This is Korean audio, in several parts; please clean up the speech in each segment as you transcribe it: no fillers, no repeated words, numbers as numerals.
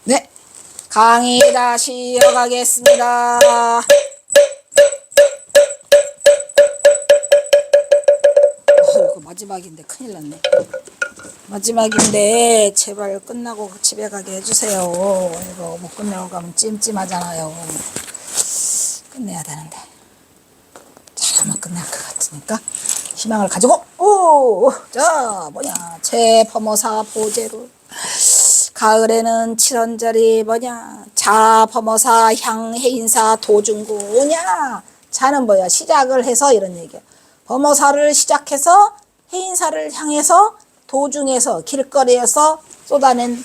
네, 강의 다시 이어가겠습니다. 이거 마지막인데 큰일 났네. 마지막인데 제발 끝나고 집에 가게 해주세요. 이거 못 끝내고 가면 찜찜하잖아요. 끝내야 되는데 잘하면 끝날 것 같으니까 희망을 가지고 자 뭐냐 제퍼머사 보제로 가을에는 7원짜리 뭐냐 자퍼머사 향해인사 도중구냐 자는 뭐야 시작을 해서 이런 얘기야. 범어사를 시작해서 해인사를 향해서 도중에서 길거리에서 쏟아낸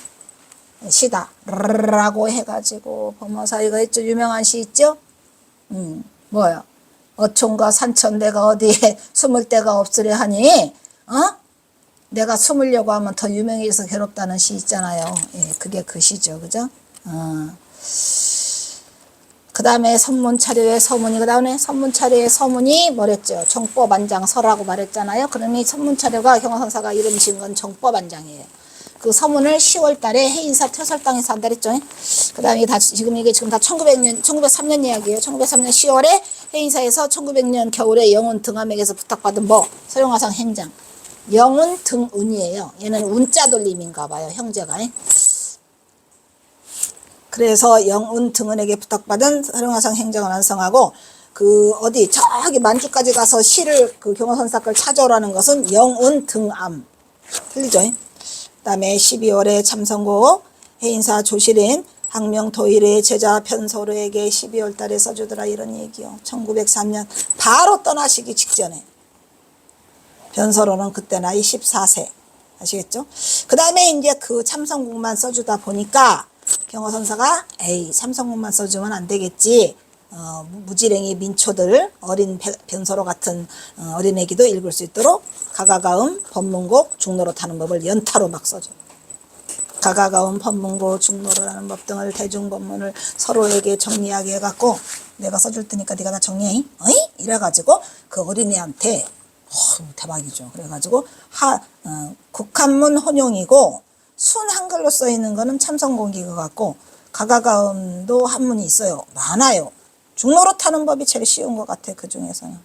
시다 라고 해가지고 범어사 이거 있죠. 유명한 시 있죠. 뭐야 어촌과 산천 내가 어디에 숨을 데가 없으려 하니 내가 숨으려고 하면 더 유명해져서 괴롭다는 시 있잖아요. 예, 그게 그 시죠. 그죠? 그 다음에 선문차려의 서문이, 그 다음에 선문차려의 서문이 뭐랬죠? 정법안장서라고 말했잖아요. 그러니 선문차려가 경화선사가 이름 지은 건 정법안장이에요. 그 서문을 10월 달에 해인사 퇴설당에서 한다 그랬죠. 그 다음에 이게 지금 다 1903년 이야기예요. 1903년 10월에 해인사에서 1900년 겨울에 영운 등암에게서 부탁받은 서령화상 행장. 영운 등운이에요. 얘는 운자 돌림인가 봐요. 형제가. 그래서 영운 등운에게 부탁받은 서령화상 행정을 완성하고 저기 만주까지 가서 시를 경호선사 걸 찾아오라는 것은 영운 등암. 틀리죠? 그 다음에 12월에 참선고 해인사 조실인 항명토일의 제자 변소로에게 12월 달에 써주더라 이런 얘기요. 1903년 바로 떠나시기 직전에. 변소로는 그때 나이 14세. 아시겠죠? 그 다음에 이제 그 참선국만 써주다 보니까 경호선사가 참선국만 써주면 안 되겠지. 무지랭이 민초들 어린 변소로 같은 어린애기도 읽을 수 있도록 가가가음 법문곡 중노릇 하는 법을 연타로 막 써줘. 가가가음 법문곡 중노릇 하는 법 등을 대중법문을 서로에게 정리하게 해갖고 내가 써줄 테니까 네가 다 정리해. 이래가지고 그 어린애한테 대박이죠. 그래가지고 국한문 혼용이고 순 한글로 써있는 거는 참선공기가 같고 가가가음도 한문이 있어요. 많아요. 중노릇 하는 법이 제일 쉬운 것 같아. 그 중에서는.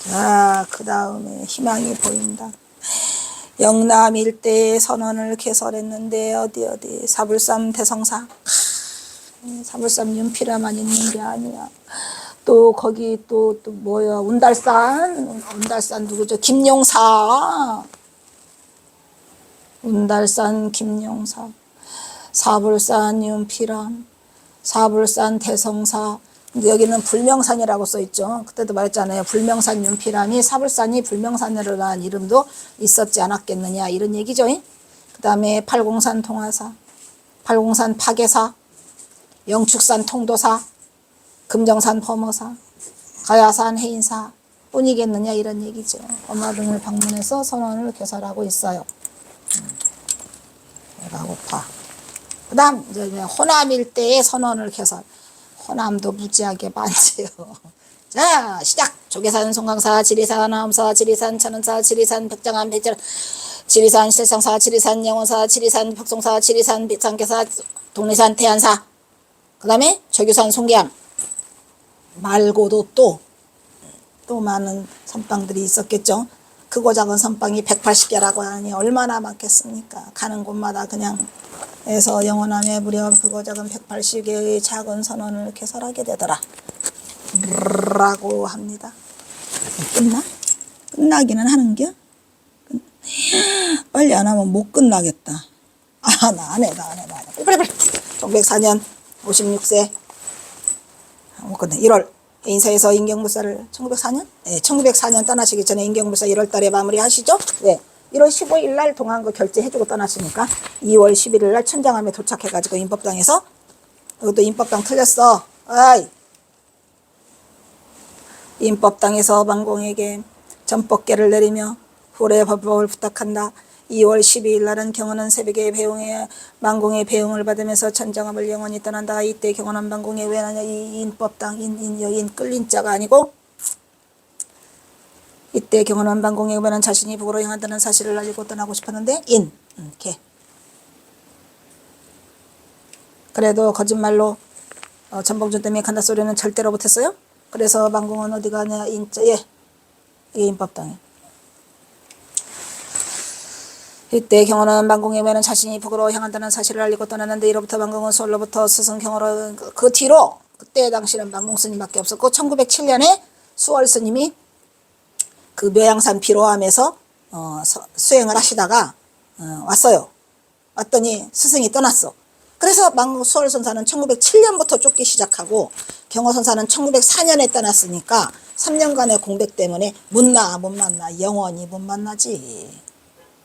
자, 그 다음에 희망이 보인다. 영남 일대에 선원을 개설했는데 어디 사불삼 대성사. 사불삼 윤피라만 있는 게 아니야. 또 거기 또 뭐야 운달산 누구죠? 김용사. 운달산 김용사. 사불산 윤피람. 사불산 대성사. 근데 여기는 불명산이라고 써있죠. 그때도 말했잖아요. 불명산 윤피람이 사불산이 불명산으로 난 이름도 있었지 않았겠느냐 이런 얘기죠. 그 다음에 팔공산 통화사, 팔공산 파계사, 영축산 통도사, 금정산 범어사, 가야산 해인사 뿐이겠느냐 이런 얘기죠. 엄마 등을 방문해서 선원을 개설하고 있어요. 배가 고파. 그 다음 이제 호남 일대의 선원을 개설. 호남도 무지하게 많지요. 자 시작. 조계산 송강사 지리산 암사 지리산 천은사 지리산 백장암 백절 지리산 실상사 지리산 영원사 지리산 벽송사 지리산 비상계사 동리산 태안사. 그 다음에 조교산 송계암 말고도 또 많은 선방들이 있었겠죠. 크고 작은 선방이 180개라고 하니 얼마나 많겠습니까. 가는 곳마다 그냥 해서 영원함에 무려 크고 작은 180개의 작은 선원을 개설하게 되더라 라고 합니다. 끝나? 끝나기는 하는겨? 빨리 안 하면 못 끝나겠다. 나 안 해. 빨리. 1904년 56세 못 끝내. 1월 해인사에서 인경불사를 1904년? 네, 1904년 떠나시기 전에 인경불사 1월 달에 마무리하시죠? 네. 1월 15일 날 동안거 결제해주고 떠나시니까 2월 11일 날 천장암에 도착해가지고 인법당에서 이것도 인법당 틀렸어. 인법당에서 만공에게 전법계를 내리며 후래 법법을 부탁한다. 2월 12일 날은 경원은 새벽에 만공의 배웅을 받으면서 천장암을 영원히 떠난다. 이때 경원은 만공에 왜 나냐. 이 인법당 여인 끌린 자가 아니고 이때 경원은 만공에 오면은 자신이 북으로 향한다는 사실을 알리고 떠나고 싶었는데 개 그래도 거짓말로 전봉준 때문에 간다 소리는 절대로 못했어요. 그래서 만공은 어디 가냐 이게 인법당해. 이때 경호는 만공의 외는 자신이 북으로 향한다는 사실을 알리고 떠났는데 이로부터 만공은 수월로부터 스승 경호로 그 뒤로 그때 당시는 만공 스님밖에 없었고 1907년에 수월 스님이 그 묘양산 비로암에서 수행을 하시다가 왔어요. 왔더니 스승이 떠났어. 그래서 만공 수월 선사는 1907년부터 쫓기 시작하고 경호 선사는 1904년에 떠났으니까 3년간의 공백 때문에 못 만나 영원히 못 만나지.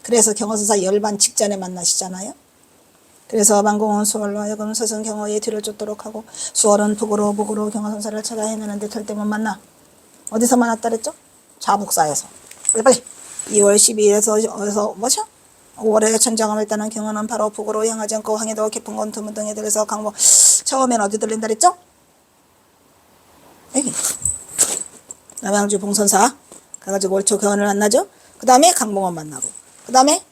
그래서 경호선사 열반 직전에 만나시잖아요. 그래서 만공은 수월로 하여금 스승 경호의 뒤를 쫓도록 하고 수월은 북으로 경호선사를 찾아 헤매는데 절대 못 만나. 어디서 만났다 그랬죠? 자북사에서. 빨리 2월 12일에서 뭐죠? 5월에 천장함을 따는 경호는 바로 북으로 향하지 않고 황해도 개풍권 두문 등에 들어서 강모 처음엔 어디 들린다 그랬죠? 여기 남양주 봉선사 가가지고 월초 경원을 만나죠. 그 다음에 강봉원 만나고 그 다음에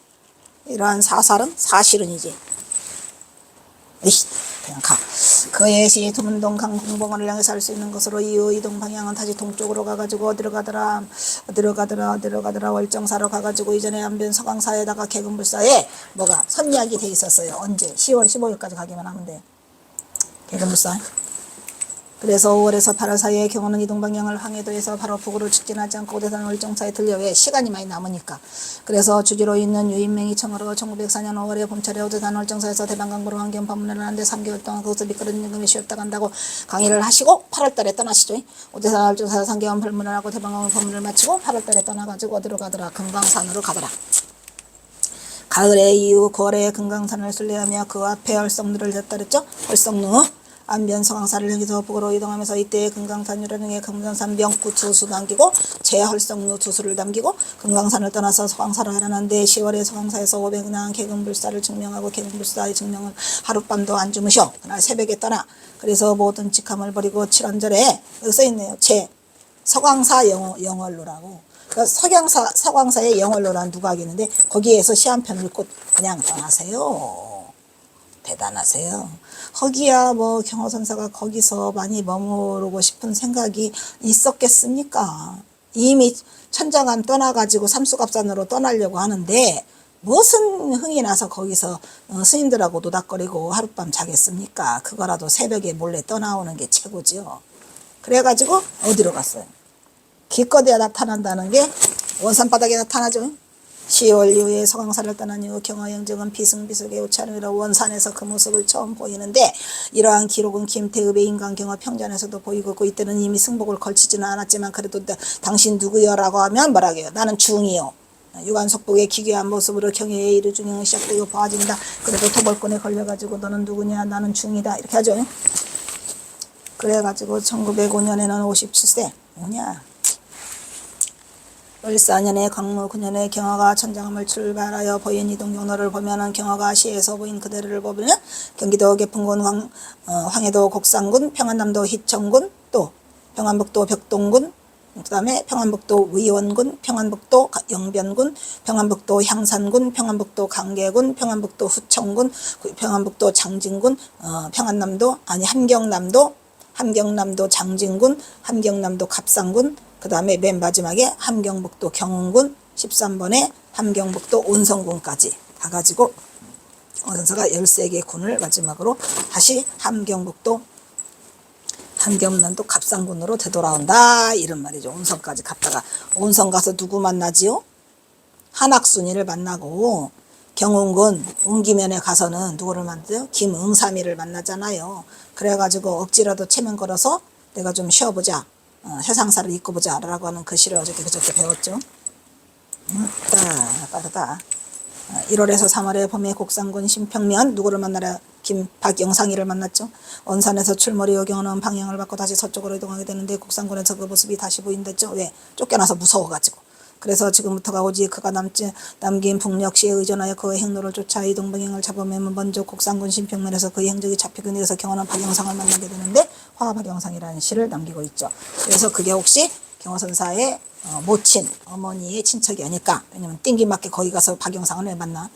이러한 사실은이지. 에이씨 그냥 가. 그의 시 두문동 강공봉원을 향해서 할 수 있는 것으로 이동 방향은 다시 동쪽으로 가가지고 어디로 가더라 월정사로 가가지고 이전에 안변 서강사에다가 개근불사에 뭐가 선약이 돼 있었어요. 언제? 10월 15일까지 가기만 하면 돼. 개근불사. 그래서 5월에서 8월 사이에 경호는 이동 방향을 황해도에서 바로 북으로 직진하지 않고 오대산 월정사에 들려. 왜? 시간이 많이 남으니까. 그래서 주지로 있는 유인맹이 청으로 1904년 5월에 봄철에 오대산 월정사에서 대방강부로 환경 방문을 하는데 3개월 동안 거기서 미끄러진 금이 쉬었다 간다고 강의를 하시고 8월 달에 떠나시죠. 오대산 월정사에서 3개월 방문을 하고 대방강 방문을 마치고 8월 달에 떠나가지고 어디로 가더라? 금강산으로 가더라. 가을에 이후 9월에 금강산을 순례하며 그 앞에 헐성루를 졌다 그랬죠? 헐성루. 안변 서강사를 향해서 북으로 이동하면서 이때 금강산 유라등의 금강산 명구 두수 남기고 제헐성루 두수를 남기고 금강산을 떠나서 서강사를 하려는데 10월에 서강사에서 500년 개근불사를 증명하고 개근불사의 증명은 하룻밤도 안 주무셔. 그날 새벽에 떠나. 그래서 모든 직함을 버리고 칠원절에 여기 써있네요. 제 서강사 영월루라고. 그러니까 서강사의 영월루라는 누가 하겠는데 거기에서 시 한 편을 읽고 그냥 떠나세요. 대단하세요. 거기야 뭐 경호선사가 거기서 많이 머무르고 싶은 생각이 있었겠습니까? 이미 천장암 떠나가지고 삼수갑산으로 떠나려고 하는데 무슨 흥이 나서 거기서 스님들하고 노닥거리고 하룻밤 자겠습니까? 그거라도 새벽에 몰래 떠나오는 게 최고지요. 그래가지고 어디로 갔어요? 기껏해야 나타난다는 게 원산바닥에 나타나죠. 10월 이후에 서강사를 떠난 이후 경화영정은 비승비석의 오차림이라 원산에서 그 모습을 처음 보이는데 이러한 기록은 김태읍의 인간경화 평전에서도 보이고 그 이때는 이미 승복을 걸치지는 않았지만 그래도 당신 누구요? 라고 하면 뭐라고 해요? 나는 중이요. 유관석복의 기괴한 모습으로 경애의 이르 중형은 시작되고 보아진다. 그래도 토벌권에 걸려가지고 너는 누구냐? 나는 중이다. 이렇게 하죠. 그래가지고 1905년에는 57세 뭐냐? 14년에 광무 9년에 경화가 천장암을 출발하여 보인 이동 경로를 보면은 경화가 시에서 보인 그대를 보면 경기도 개풍군 황해도 곡산군 평안남도 희청군 또 평안북도 벽동군 그 다음에 평안북도 의원군 평안북도 영변군 평안북도 향산군 평안북도 강계군 평안북도 후청군 평안북도 장진군 평안남도 아니 함경남도 장진군 함경남도 갑상군 그 다음에 맨 마지막에 함경북도 경운군 13번에 함경북도 온성군까지 가가지고 원선사가 13개 군을 마지막으로 다시 함경북도 갑상군으로 되돌아온다 이런 말이죠. 온성까지 갔다가 온성 가서 누구 만나지요? 한학순이를 만나고 경운군 웅기면에 가서는 누구를 만나요? 김응삼이를 만나잖아요. 그래가지고 억지라도 체면 걸어서 내가 좀 쉬어보자. 세상사를 잊고 보자 라고 하는 그 시를 어저께 그저께 배웠죠. 빠르다. 1월에서 3월에 봄에 곡산군 신평면 누구를 만나라? 박영상이를 만났죠. 원산에서 출몰이 여경은 방향을 바꿔 다시 서쪽으로 이동하게 되는데 곡산군에서 그 모습이 다시 보인댔죠. 왜? 쫓겨나서 무서워가지고. 그래서 지금부터가 오직 그가 남긴 북녘시에 의존하여 그의 행로를 쫓아 이동 방향을 잡으면 먼저 곡산군 신평면에서 그의 행적이 잡히기 위해서 경호는 박영상을 만나게 되는데 화박영상이라는 시를 남기고 있죠. 그래서 그게 혹시 경호선사의 모친 어머니의 친척이 아닐까. 왜냐면 띵기맞게 거기 가서 박영상을 왜 만나.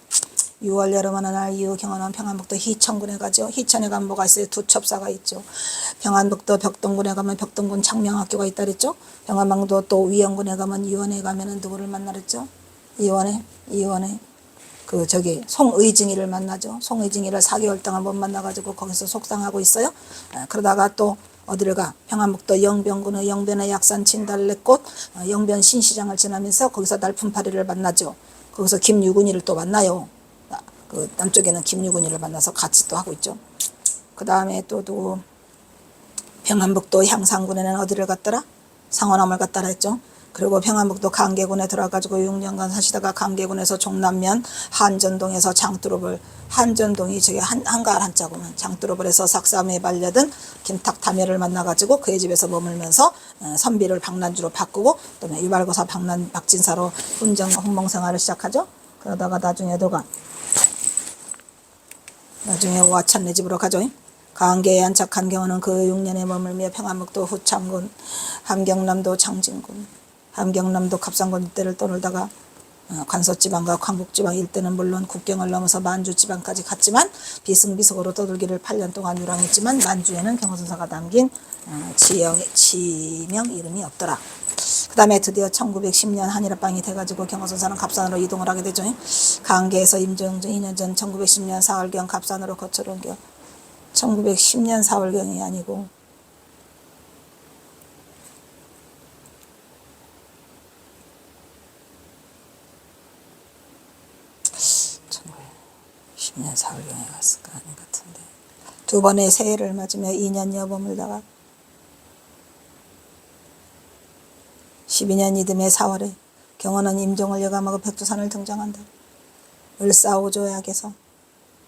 6월 여름하는 날 이후 경원은 평안북도 희천군에 가죠. 희천에 가면 뭐가 있어요? 두 첩사가 있죠. 평안북도 벽동군에 가면 벽동군 창명학교가 있다 그랬죠. 평안북도 또 위원군에 가면 이원에 가면은 누구를 만나 그랬죠? 이원에 그 저기 송의징이를 만나죠. 송의징이를 4개월 동안 못 만나가지고 거기서 속상하고 있어요. 그러다가 또 어디를 가? 평안북도 영변군의 영변의 약산 진달래꽃 영변 신시장을 지나면서 거기서 날품파리를 만나죠. 거기서 김유군이를 또 만나요. 그 남쪽에는 김유군이를 만나서 같이 또 하고 있죠. 그 다음에 또 누구? 평안북도 향산군에는 어디를 갔더라? 상원암을 갔다라 했죠. 그리고 평안북도 강계군에 들어가가지고 6년간 사시다가 강계군에서 종남면 한전동에서 장두릅을 한전동이 저기 한가할 한자구만. 장두릅을 해서 삭삼에 발려든 김탁타멸을 만나가지고 그의 집에서 머물면서 선비를 박난주로 바꾸고 그다음에 유발고사 박진사로 홍봉생활을 시작하죠. 그러다가 나중에 누가? 나중에 와찬네 집으로 가죠. 강계에 안착한 경우는 그 6년에 머물며 평안북도 후창군, 함경남도 장진군, 함경남도 갑상군 일대를 떠돌다가 관서지방과 광북지방 일대는 물론 국경을 넘어서 만주지방까지 갔지만 비승비석으로 떠돌기를 8년 동안 유랑했지만 만주에는 경호선사가 담긴 지명 이름이 없더라. 그 다음에 드디어 1910년 한일합방이 돼가지고 경호선사는 갑산으로 이동을 하게 되죠. 강계에서 임종정 2년 전 1910년 4월경 갑산으로 거쳐온 경 1910년 4월경이 아니고 10년 4월경에 갔을까 아닌 것 같은데 두 번의 새해를 맞으며 2년여 머물다가 12년 이듬해 4월에 경호는 임종을 예감하고 백두산을 등장한다. 을사오조약에서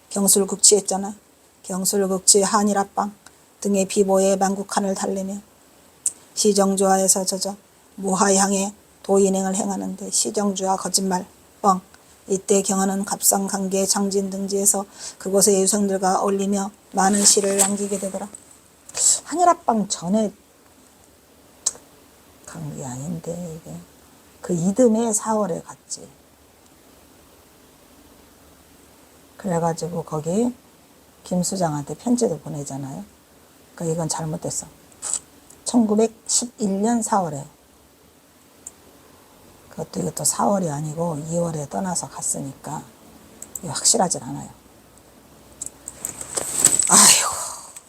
경술국치했잖아. 경술국치 한일합방 등의 비보에 만국한을 달래며 시정주하에서 저저 무하향에 도인행을 행하는데 시정주하 거짓말 뻥 이때 경호는 갑상 강계 장진 등지에서 그곳의 유성들과 어울리며 많은 시를 남기게 되더라. 한일합방 전에 간 게 아닌데 이게 그 이듬해 4월에 갔지. 그래가지고 거기 김수장한테 편지도 보내잖아요. 그러니까 이건 잘못됐어. 1911년 4월에 그것도 이것도 4월이 아니고 2월에 떠나서 갔으니까 확실하진 않아요. 아이고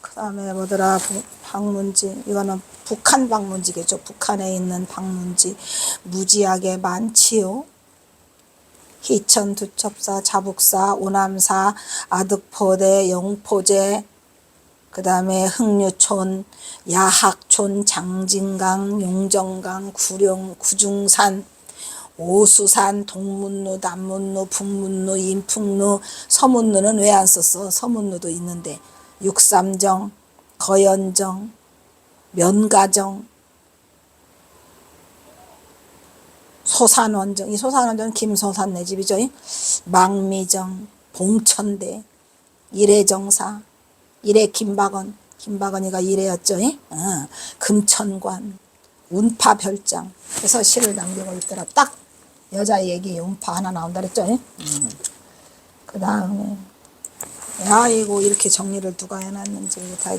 그 다음에 뭐더라 방문지 이거는 북한 방문지겠죠. 북한에 있는 방문지 무지하게 많지요. 희천, 두첩사, 자북사, 오남사, 아득포대, 영포제 그 다음에 흥류촌, 야학촌, 장진강, 용정강, 구룡, 구중산 오수산, 동문루, 남문루, 북문루, 인풍루, 서문루는 왜 안 썼어? 서문루도 있는데 육삼정, 거연정, 면가정, 소산원정, 이 소산원정은 김소산 네 집이죠. 망미정, 봉천대, 이래정사, 이래 김박원, 김박원이가 이래였죠. 금천관, 운파별장 그래서 시를 남기고 있더라. 딱 여자 얘기 운파 하나 나온다 그랬죠. 그 다음에 아이고 이렇게 정리를 누가 해놨는지 다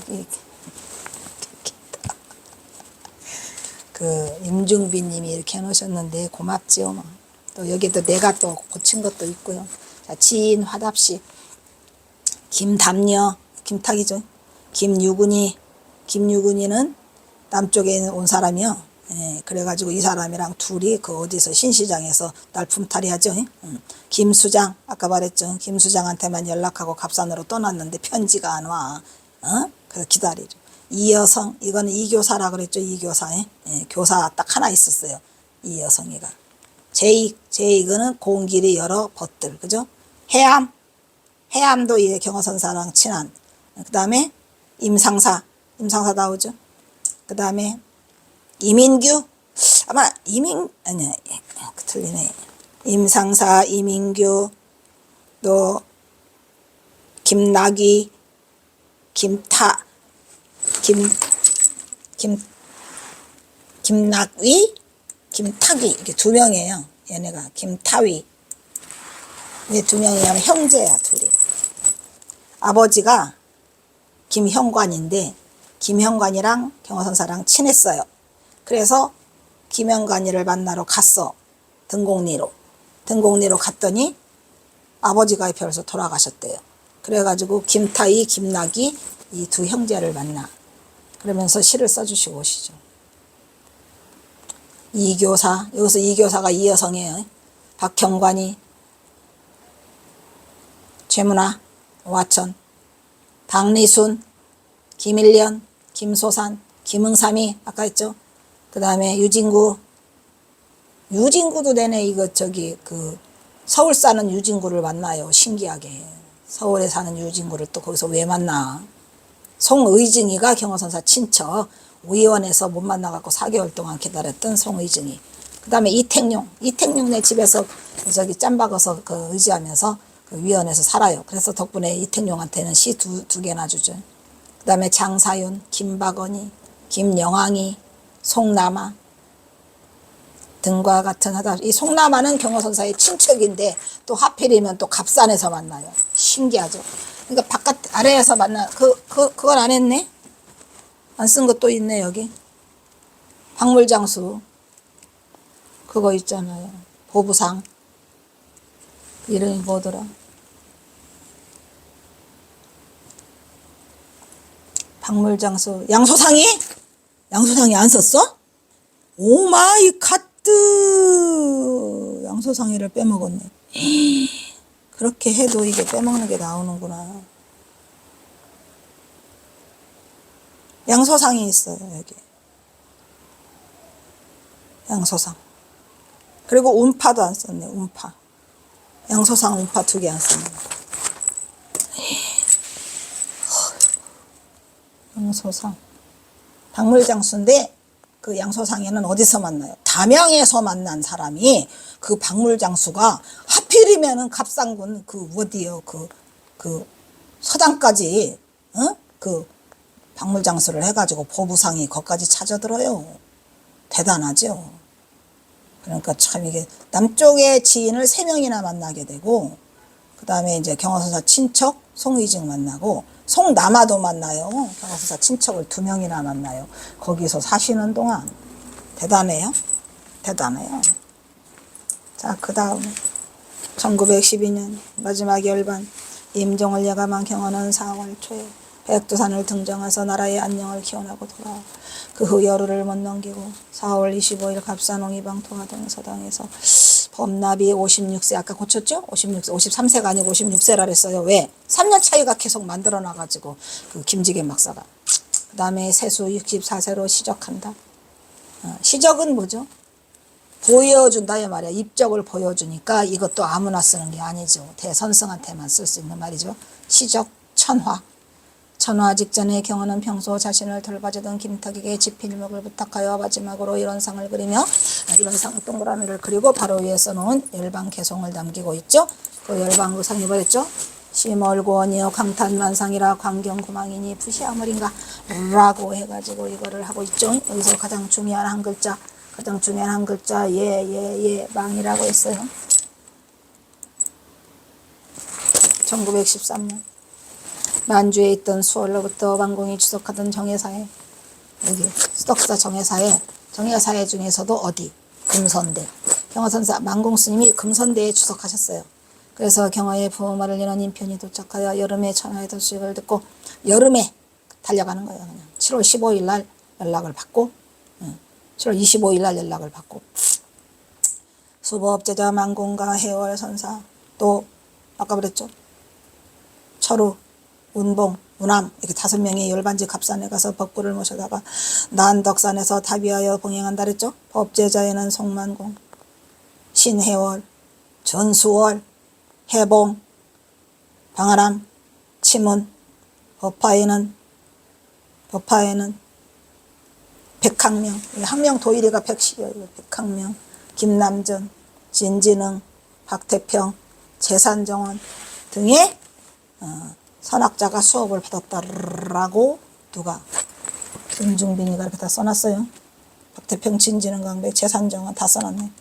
그 임중빈님이 이렇게 해놓으셨는데 고맙지요. 뭐. 또 여기도 내가 또 고친 것도 있고요. 자, 지인 화답시 김담녀 김탁이죠. 김유근이는 남쪽에 온 사람이요. 예, 그래가지고 이 사람이랑 둘이 그 어디서 신시장에서 날품탈이 하죠. 김수장 아까 말했죠. 김수장한테만 연락하고 갑산으로 떠났는데 편지가 안 와. 그래서 기다리죠. 이여성 이거는 이교사라 그랬죠. 이교사 예, 교사 딱 하나 있었어요. 이여성이가 제이거는 공길이 여러 벗들 그죠. 해암도 이 경호선사랑 친한. 그 다음에 임상사 나오죠. 그 다음에 이민규 아마 아니야 틀리네. 임상사 이민규 또 김낙위 김낙위 김탁위 이렇게 두 명이에요. 얘네가 김타위 이 두 명이면 형제야, 둘이. 아버지가 김형관인데 김형관이랑 경화선사랑 친했어요. 그래서 김형관이를 만나러 갔어. 등곡리로 갔더니 아버지가 별에서 돌아가셨대요. 그래가지고 김타희, 김낙이 이 두 형제를 만나. 그러면서 시를 써주시고 오시죠. 이교사, 여기서 이교사가 이여성이에요. 박형관이, 최문화, 와천, 박리순, 김일련, 김소산, 김응삼이 아까 했죠. 그 다음에 유진구도 내내 서울 사는 유진구를 만나요. 신기하게. 서울에 사는 유진구를 또 거기서 왜 만나? 송의증이가 경화선사 친척. 의원에서 못 만나갖고 4개월 동안 기다렸던 송의증이. 그 다음에 이택룡네 집에서 짬박아서 의지하면서 위원회에서 살아요. 그래서 덕분에 이택룡한테는 시 두 개나 주죠. 그 다음에 장사윤, 김박언이, 김영왕이, 송남아 등과 같은 하다. 이 송남아는 경화선사의 친척인데 또 하필이면 또 갑산에서 만나요. 신기하죠. 그러니까 아래에서 만나. 그걸 안 했네? 안 쓴 것도 있네, 여기. 박물장수. 그거 있잖아요. 보부상. 이름이 뭐더라? 박물장수. 양소상이 안 썼어? 오마이 갓드. 양소상이를 빼먹었네. 그렇게 해도 이게 빼먹는 게 나오는구나. 양소상이 있어요, 여기. 양소상. 그리고 운파도 안 썼네, 운파. 양소상, 운파 2개 안 썼네. 양소상. 박물장수인데 그 양소상에는 어디서 만나요? 담양에서 만난 사람이 그 박물장수가 하필이면은 갑상군 어디요? 서당까지 박물장수를 해가지고 보부상이 거기까지 찾아들어요. 대단하죠. 그러니까 참 이게 남쪽의 지인을 3명이나 만나게 되고, 그 다음에 이제 경화선사 친척 송의증 만나고, 송남아도 만나요. 경화선사 친척을 2명이나 만나요. 거기서 사시는 동안. 대단해요. 자, 그 다음에 1912년 마지막 열반 임종을 예감한 경화는 4월 초에 백두산을 등정해서 나라의 안녕을 기원하고 돌아와 그 후 열흘을 못 넘기고 4월 25일 갑산홍 이방 토하동 서당에서 범납이 56세 아까 고쳤죠? 53세가 아니고 56세라 그랬어요. 왜? 3년 차이가 계속 만들어놔가지고 김지겸 박사가. 그 다음에 세수 64세로 시적한다. 시적은 뭐죠? 보여준다 이 말이야. 입적을 보여주니까 이것도 아무나 쓰는 게 아니죠. 대선승한테만 쓸 수 있는 말이죠. 시적 천화. 천화 직전에 경화는 평소 자신을 돌봐주던 김탁에게 지필목을 부탁하여 마지막으로 이런 상을 그리며 이런 상을 동그라미를 그리고 바로 위에 써놓은 열방 개송을 남기고 있죠. 그 열방 그 상이 뭐였죠? 심얼고원이여 강탄만상이라 광경구망이니 부시아물인가 라고 해가지고 이거를 하고 있죠. 여기서 가장 중요한 한 글자 예 망이라고 했어요. 1913년 만주에 있던 수월로부터 완공이 추석하던 정예사에, 여기 수덕사 정예사에 중에서도 어디? 금선대. 경화선사 만공스님이 금선대에 추석하셨어요. 그래서 경화의 부모말을 이런 인편이 도착하여 여름에 천하의 소식을 듣고 여름에 달려가는 거예요. 그냥 7월 15일 날 연락을 받고 7월 25일 날 연락을 받고 수보업제자 만공과 해월 선사 또 아까 그랬죠. 철우 운봉, 운암 이렇게 5명이 열반지 갑산에 가서 법구를 모셔다가 난덕산에서 답위하여 봉행한다 그랬죠. 법제자에는 송만공, 신해월, 전수월, 해봉, 방아람, 치문, 법화에는 백학명, 학명 도일이가 백시여요. 백학명, 김남전, 진진응, 박태평, 재산정원 등의 선학자가 수업을 받았다라고 누가? 김중빈이가 이렇게 다 써놨어요. 박태평, 진진응, 강백, 재산정원 다 써놨네.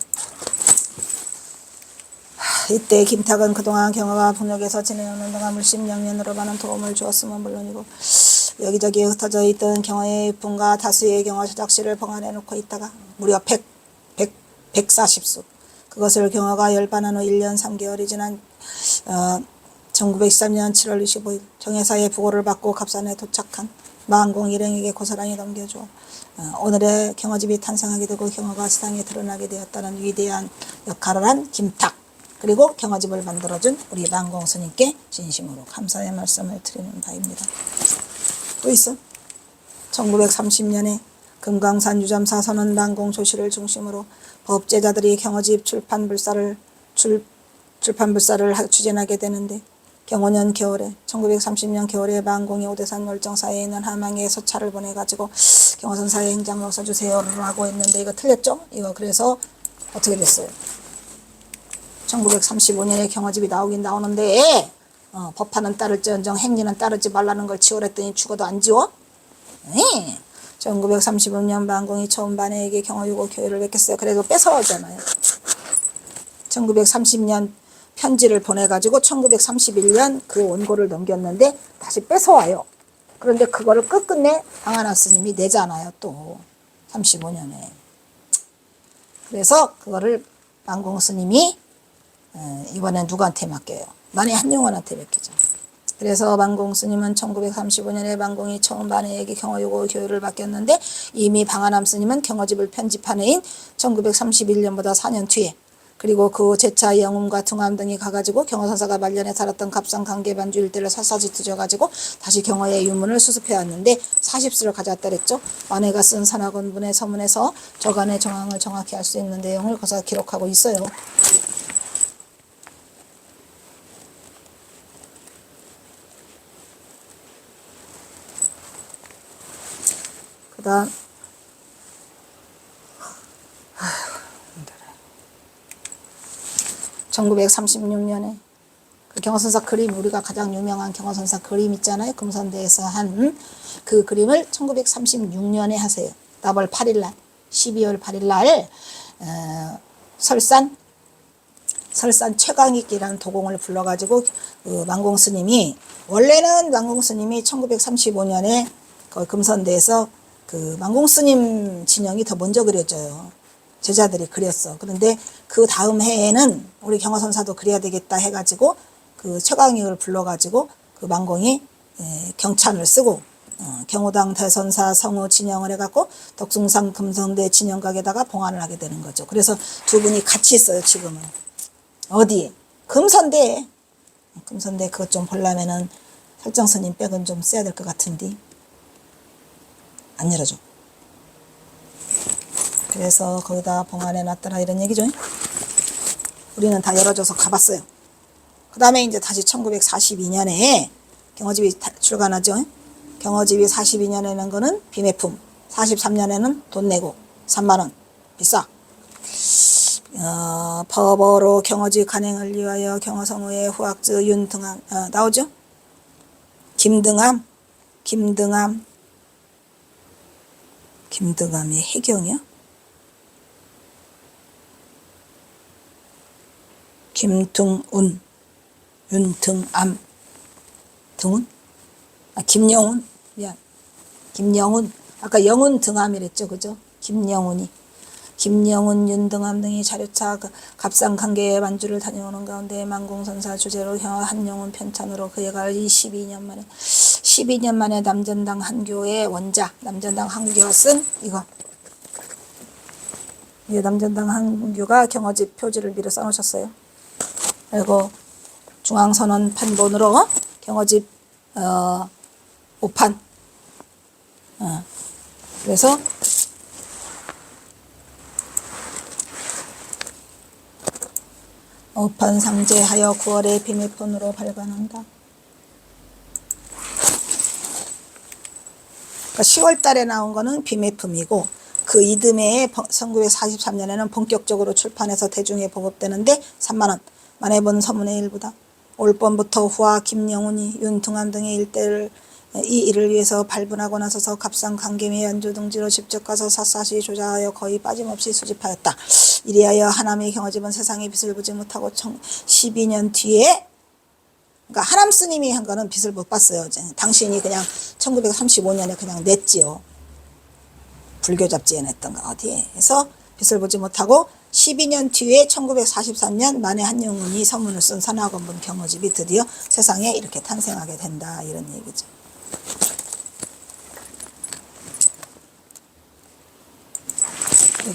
이때 김탁은 그동안 경화가 북녘에서 지내오는 동안 물심양면으로 많은 도움을 주었으면 물론이고 여기저기 흩어져 있던 경화의 분과 다수의 경화 저작시를 봉안해 놓고 있다가 무려 140수 그것을 경화가 열반한 후 1년 3개월이 지난 1913년 7월 25일 정예사의 부고를 받고 갑산에 도착한 만공 일행에게 고스란히 넘겨줘 오늘의 경화집이 탄생하게 되고 경화가 세상에 드러나게 되었다는 위대한 역할을 한 김탁 그리고 경화집을 만들어준 우리 만공 스님께 진심으로 감사의 말씀을 드리는 바입니다. 또 있어. 1930년에 금강산 유점사 선원 만공 조실을 중심으로 법제자들이 경화집 출판불사를 추진하게 되는데 경호년 겨울에 1930년 겨울에 만공이 오대산 월정사에 있는 하망에 서찰을 보내가지고 경화선사의 행장록 써주세요 라고 했는데 이거 틀렸죠? 이거 그래서 어떻게 됐어요? 1935년에 경화집이 나오긴 나오는데 법화는 따를지언정 행리는 따르지 말라는 걸 지우랬더니 죽어도 안 지워? 네. 1935년 만공이 처음 반에게 경화유고 교회를 맺겠어요. 그래도 뺏어오잖아요. 1930년 편지를 보내가지고 1931년 그 원고를 넘겼는데 다시 뺏어와요. 그런데 그거를 끝끝내 방한한 스님이 내잖아요. 또 35년에. 그래서 그거를 만공 스님이 이번엔 누구한테 맡겨요? 만해 한용원한테 맡기죠. 그래서 만공 스님은 1935년에 만공이 처음 반해에게 경화요고 교육을 맡겼는데 이미 방한함 스님은 경화집을 편집한 해인 1931년보다 4년 뒤에 그리고 그 제차 영음과 등암 등이 가가지고 경화선사가 말년에 살았던 갑산 강계반주 일대를 샅샅이 뒤져가지고 다시 경화의 유문을 수습해 왔는데 40수를 가져왔다 그랬죠. 만해가 쓴 산학원분의 서문에서 저간의 정황을 정확히 알 수 있는 내용을 거기서 기록하고 있어요. 그 다음 1936년에 그 경화선사 그림 우리가 가장 유명한 경화선사 그림 있잖아요. 금선대에서 한 그 그림을 1936년에 하세요. 나벌 8일날 12월 8일날 설산 최강익이라는 도공을 불러가지고 그 만공 스님이 원래는 만공 스님이 1935년에 그 금선대에서 그 만공 스님 진영이 더 먼저 그려져요. 제자들이 그렸어. 그런데 그 다음 해에는 우리 경화선사도 그려야 되겠다 해가지고 그 최강익을 불러가지고 그 만공이 경찬을 쓰고 경호당 대선사 성우 진영을 해갖고 덕숭상 금성대 진영각에다가 봉안을 하게 되는 거죠. 그래서 두 분이 같이 있어요. 지금은 어디? 금선대 그것 좀 보려면은 설정스님 백은 좀 써야 될 것 같은데 안 열어줘. 그래서 거기다 봉안해 놨더라 이런 얘기죠. 우리는 다 열어줘서 가봤어요. 그 다음에 이제 다시 1942년에 경화집이 출간하죠. 경화집이 42년에는 거는 비매품, 43년에는 돈 내고 3만원 비싸. 법어로 경화집 간행을 위하여 경화성우의 후학즈 윤등암 나오죠. 김등암의 해경이요. 김등운, 윤등암, 등운? 김영운, 미안. 김영운, 아까 영운 등암이랬죠, 그죠? 김영운, 윤등암 등이 자료차 갑산 관계의 만주를 다녀오는 가운데 만공선사 주제로 경화 한영운 편찬으로 그해가 12년 만에 남전당 한교의 원작, 남전당 한교가 쓴 이거. 이 남전당 한교가 경화집 표지를 미리 써놓으셨어요. 그리고 중앙선원 판본으로 경화집 5판 그래서 오판 상제하여 9월에 비밀폰으로 발간한다. 그러니까 10월 달에 나온 거는 비매품이고 그 이듬해에 1943년에는 본격적으로 출판해서 대중에 보급되는데 3만원 만해본 서문의 일부다. 올봄부터 후와 김영훈이 윤등암 등의 일대를 이 일을 위해서 발분하고 나서서 갑상 강계미 연주 등지로 직접 가서 샅샅이 조사하여 거의 빠짐없이 수집하였다. 이리하여 하남의 경어집은 세상에 빚을 보지 못하고 12년 뒤에, 그러니까 하남 스님이 한 거는 빚을 못 봤어요. 당신이 그냥 1935년에 그냥 냈지요. 불교 잡지에 냈던 거 어디에 해서 빚을 보지 못하고 12년 뒤에 1943년 만해 한영운이 서문을 쓴 선화권분 경어집이 드디어 세상에 이렇게 탄생하게 된다, 이런 얘기죠.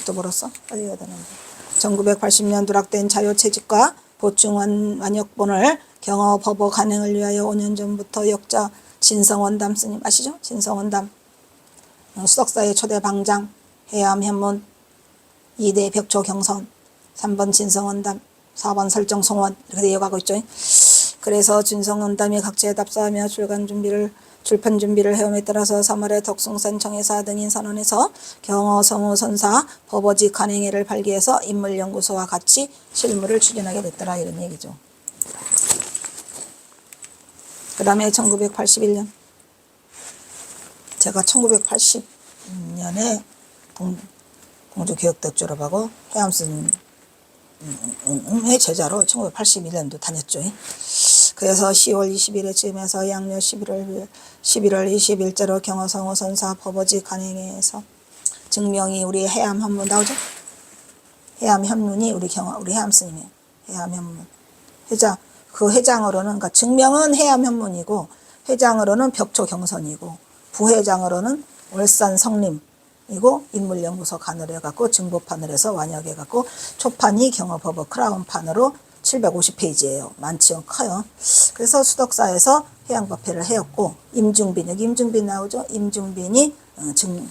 또 벌었어? 어디 가야 되는데. 1980년 누락된 자유채집과 보충원 완역본을 경어법어 간행을 위하여 5년 전부터 역자 진성원담 스님 아시죠? 진성원담 수덕사의 초대 방장, 해암현문, 2대 벽초 경선, 3번 진성원담, 4번 설정송원 이렇게 이어가고 있죠. 그래서 진성원담이 각지에 답사하며 출판 준비를 해옴에 따라서 3월에 덕숭산 청해사 등인 선언에서 경어성우 선사 법어지 간행회를 발기해서 인물연구소와 같이 실무를 추진하게 됐더라, 이런 얘기죠. 그 다음에 1981년 제가 1980년에 공주교육대 졸업하고 해암스님의 제자로 1981년도 다녔죠. 그래서 10월 20일에쯤에서 양력 11월 20일자로 경어성우 선사 법어지 간행회에서 증명이 우리 해암현문 나오죠? 해암현문이 우리 해암스님이에요. 해암현문 회장, 그 회장으로는, 그러니까 증명은 해암현문이고 회장으로는 벽초경선이고 부회장으로는 월산 성림이고 인물연구소 간을 해갖고 증보판을 해서 완역해갖고 초판이 경어법어 크라운판으로 750페이지예요. 많지요, 커요. 그래서 수덕사에서 해양법회를 해였고 임중빈, 여기 임중빈 나오죠? 임중빈이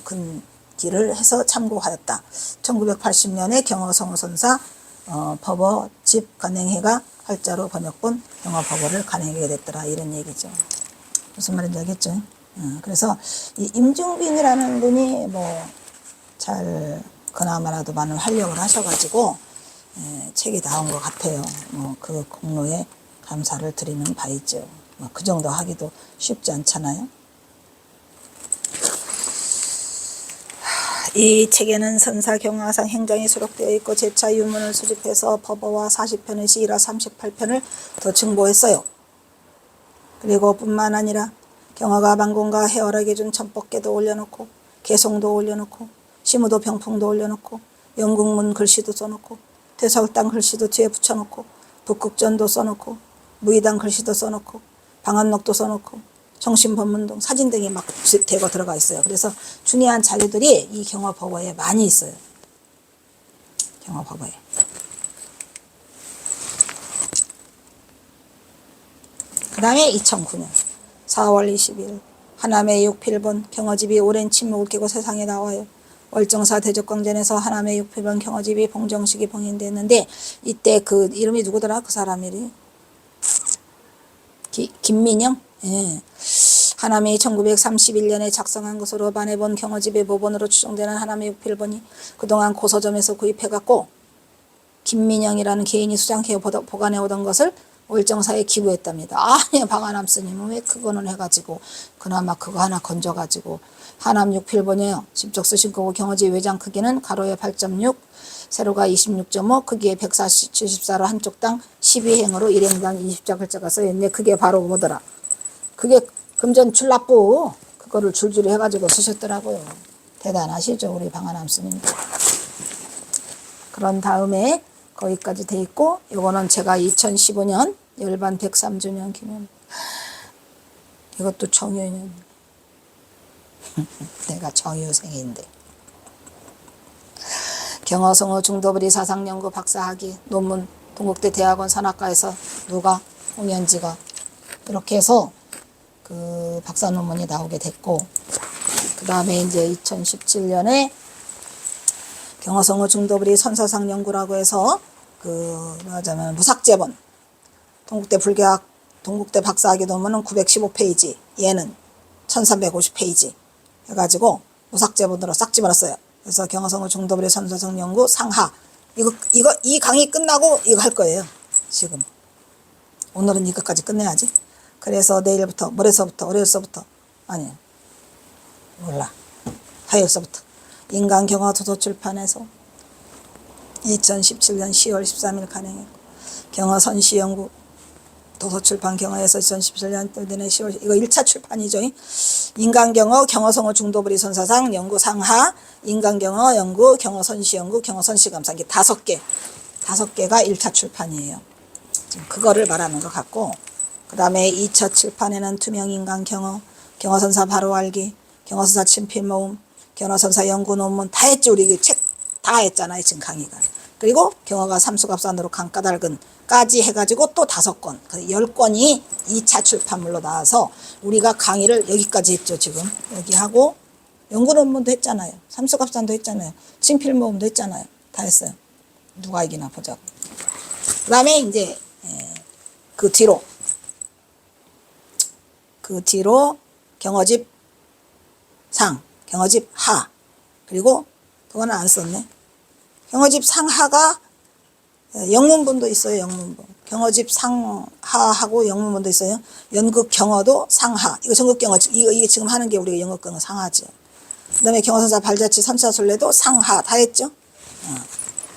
근기를 해서 참고하였다. 1980년에 경어성우 선사 법어집 간행회가 활자로 번역본 경어법어를 간행하게 됐더라, 이런 얘기죠. 무슨 말인지 알겠죠? 그래서 이 임중빈이라는 분이 잘 그나마라도 많은 활력을 하셔가지고 책이 나온 것 같아요. 그 공로에 감사를 드리는 바이죠. 그 정도 하기도 쉽지 않잖아요. 이 책에는 선사 경화상 행정이 수록되어 있고 제차 유문을 수집해서 법어와 40편의 시라 38편을 더 증보했어요. 그리고 뿐만 아니라 경화가 만공과 해월하게 준 천법계도 올려놓고 개송도 올려놓고 시무도 병풍도 올려놓고 영국문 글씨도 써놓고 퇴설당 글씨도 뒤에 붙여놓고 북극전도 써놓고 무의당 글씨도 써놓고 방한록도 써놓고 정신법문동 사진 등이 막 대거 들어가 있어요. 그래서 중요한 자료들이 이 경어법어에 많이 있어요. 경어법어에. 그 다음에 2009년 4월 20일 하남의 육필본 경어집이 오랜 침묵을 깨고 세상에 나와요. 월정사 대적광전에서 하남의 육필본 경어집이 봉정식이 봉인됐는데 이때 그 이름이 누구더라? 그 사람 이름이 김민영? 예. 하남이 1931년에 작성한 것으로 반해본 경어집의 모본으로 추정되는 하남의 육필본이 그동안 고서점에서 구입해갖고 김민영이라는 개인이 수장해 보관해 오던 것을 월정사에 기부했답니다. 아니, 방한남 스님은 왜 그거는 해가지고 그나마 그거 하나 건져가지고 하남 육필본이에요. 직접 쓰신 거고 경어집 외장 크기는 가로에 8.6 세로가 26.5 크기에 174로 한쪽당 12행으로 1행당 20자 글자가 써있는데 그게 바로 뭐더라? 그게 금전 출납부 그거를 줄줄이 해가지고 쓰셨더라고요. 대단하시죠, 우리 방한남 스님. 그런 다음에 거기까지 돼 있고 요거는 제가 2015년 열반 103주년 기념. 이것도 정유년. 내가 정유생인데. 경어성어 중도부리 사상연구 박사학위 논문 동국대 대학원 산학과에서 누가 홍연지가 이렇게 해서 그 박사 논문이 나오게 됐고 그 다음에 이제 2017년에 경어성어 중도부리 선사상 연구라고 해서 그 말하자면 무삭제본 동국대 불교학 동국대 박사학위 논문은 915페이지 얘는 1350페이지 해가지고 무삭제본으로 싹 집어넣었어요. 그래서 경어성어 중도부리 선사상 연구 상하 이 강의 끝나고 이거 할 거예요. 지금 오늘은 이것까지 끝내야지. 그래서 내일부터 모레서부터 월요일서부터 아니 몰라. 화요일서부터 인간경어 도서출판에서 2017년 10월 13일 간행했고 경어선시연구 도서출판 경어에서 2017년 내내 10월 이거 1차 출판이죠. 인간경어 경어성어 중도부리 선사상 연구 상하 인간경어 연구 경어선시연구 경어선시감상 이게 5개가 1차 출판이에요. 지금 그거를 말하는 것 같고 그 다음에 2차 출판에는 투명인간경어 경어선사 바로 알기 경어선사 친필모음 경어선사 연구 논문 다 했지. 우리 책 다 했잖아요 지금 강의가. 그리고 경어가 삼수갑산으로 강까닭은까지 해가지고 또 5권 10권이 2차 출판물로 나와서 우리가 강의를 여기까지 했죠. 지금 여기 하고 연구 논문도 했잖아요. 삼수갑산도 했잖아요. 친필모음도 했잖아요. 다 했어요. 누가 이기나 보자고. 그 다음에 이제 그 뒤로 경어집 상 경어집 하 그리고 그거는 안 썼네. 경어집 상하가 영문본도 있어요. 영문본. 경어집 상하하고 영문본도 있어요. 연극 경어도 상하. 이거 전국 경어 이게 지금 하는 게 우리가 연극 경어 상하죠. 그다음에 경어선사 발자취 선차술래도 상하 다 했죠.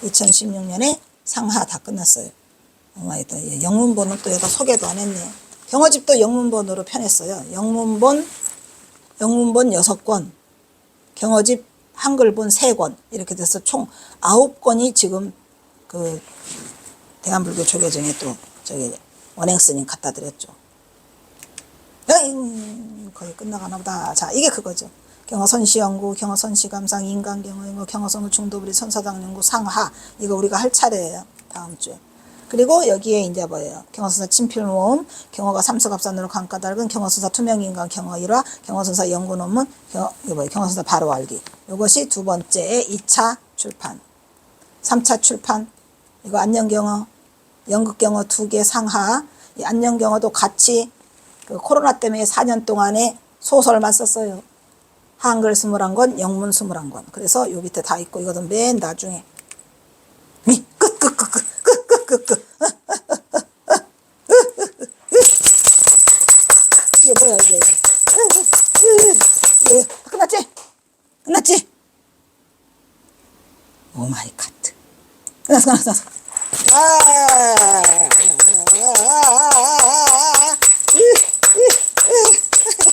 2016년에 상하 다 끝났어요. 영문본은 또 여기다 소개도 안 했네. 경어집도 영문본으로 편했어요. 영문본 6권, 경어집 한글본 3권 이렇게 돼서 총 9권이 지금 그 대한불교 조계종에 또 저기 원행스님 갖다 드렸죠. 거의 끝나가나 보다. 자, 이게 그거죠. 경어선시연구, 경어선시감상, 인간경어, 경어선우 중도부리 선사당 연구 상하 이거 우리가 할 차례예요. 다음 주에. 그리고 여기에 이제 뭐예요? 경어선사 친필모음, 경어가 삼수갑산으로 강까닭은 경어선사 투명인간 경어 1화, 경어선사 연구논문, 경어선사 바로 알기. 이것이 두 번째 2차 출판. 3차 출판. 이거 안녕경어, 연극경어 2개 상하. 이 안녕경어도 같이 그 코로나 때문에 4년 동안에 소설만 썼어요. 한글 21권, 영문 21권. 그래서 요 밑에 다 있고 이거는 맨 나중에. 이게 뭐야 이게. 끝났지? 끝났지? 오 마이 갓. 끝났어.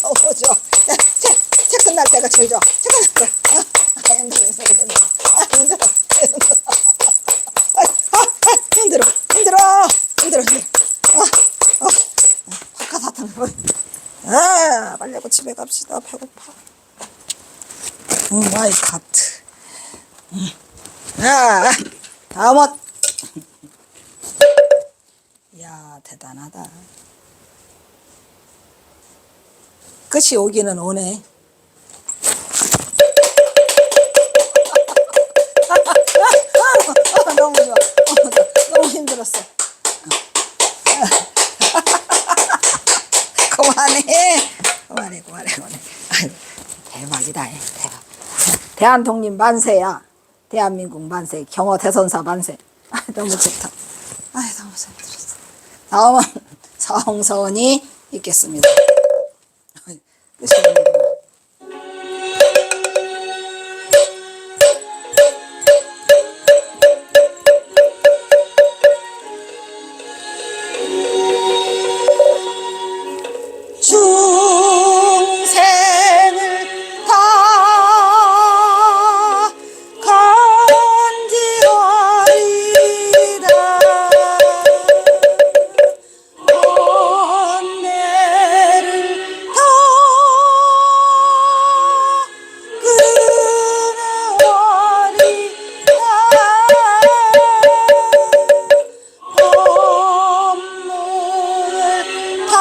너무 좋아. 책 끝날 때가 제일 좋아. 책 끝날 때. 힘들어. 바깥사탕. 빨리 하고 집에 갑시다. 배고파. 오 마이 갓. 다음은. 이야, 대단하다. 끝이 오기는 오네. 너무 좋아. 너무 힘들었어. 그만해. 아이고, 대박이다. 대박. 대한독립 만세야. 대한민국 만세. 경어 대선사 만세. 너무 좋다. 너무 힘들었어. 다음은 성서원이 있겠습니다. 끝이 오는구나. 중생을 다 건지어리다 번뇌를 다 끊어리다 법문을 다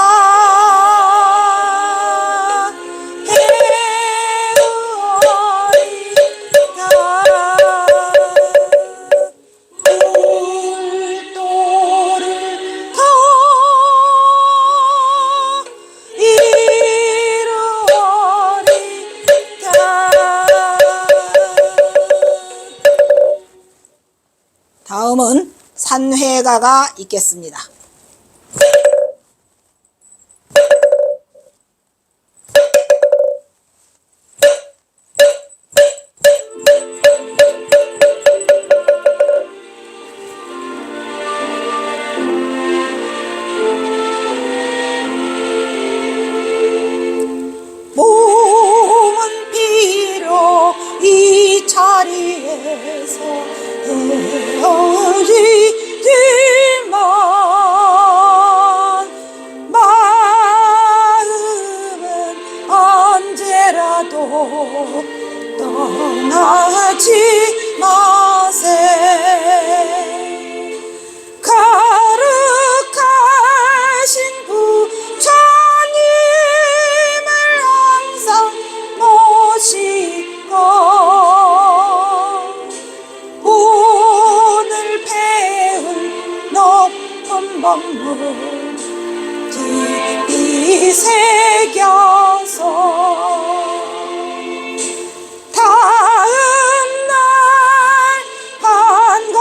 다음은 산회가가 있겠습니다. 마음은 언제라도 떠나지 마세. 거룩하신 부처님을 항상 모시고 오늘 배운 높은 법문 깊이 새겨서 다음날 반갑게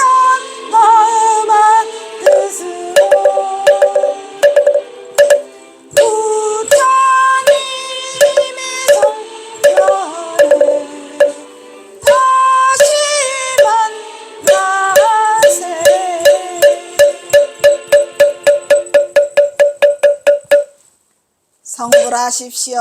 한 마음 한 뜻으로 부처님의 성전에 다시 만나세. 성불하십시오.